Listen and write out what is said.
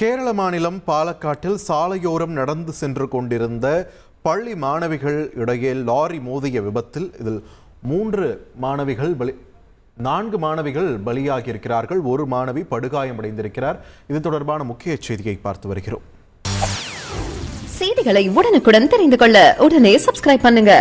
கேரள மாநிலம் பாலக்காட்டில் சாலையோரம் நடந்து சென்று கொண்டிருந்த பள்ளி மாணவிகள் இடையே லாரி மோதிய விபத்தில் இதில் 4 மாணவிகள் பலியாகி இருக்கிறார்கள். ஒரு மாணவி படுகாயமடைந்திருக்கிறார். இது தொடர்பான முக்கிய செய்தியை பார்த்து வருகிறோம். செய்திகளை உடனுக்குடன் தெரிந்து கொள்ள உடனே சப்ஸ்கிரைப் பண்ணுங்க.